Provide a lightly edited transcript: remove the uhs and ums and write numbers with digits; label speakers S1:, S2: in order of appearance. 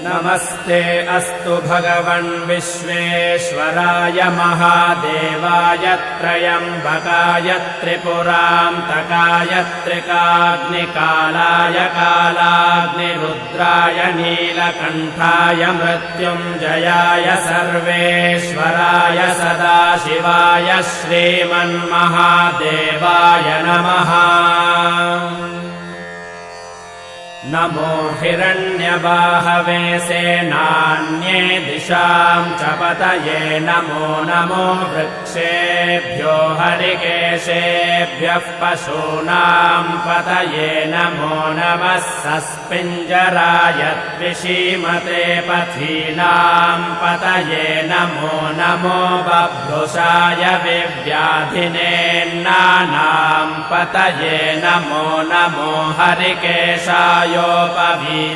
S1: नमस्ते अस्तु भगवन् विश्वेश्वराय महादेवाय त्र्यम्बकाय त्रिपुरान्तकाय त्रिकाग्निकालाय कालाग्निरुद्राय नीलकण्ठाय मृत्युञ्जयाय सर्वेश्वराय सदाशिवाय श्रीमन्महादेवाय नमः। नमो हिरण्यबाहवे सेनान्ये दिशां च पतये नमो नमो वृक्षेभ्यो हरिकेशेभ्यः पशूनां पतये नमो नमः सस्पिञ्जराय द्विषीमते पथीनां पतये नमो नमो बभ्रुषाय विव्याधिनेन्नानां पतये नमो नमो हरिकेशाय योपवीति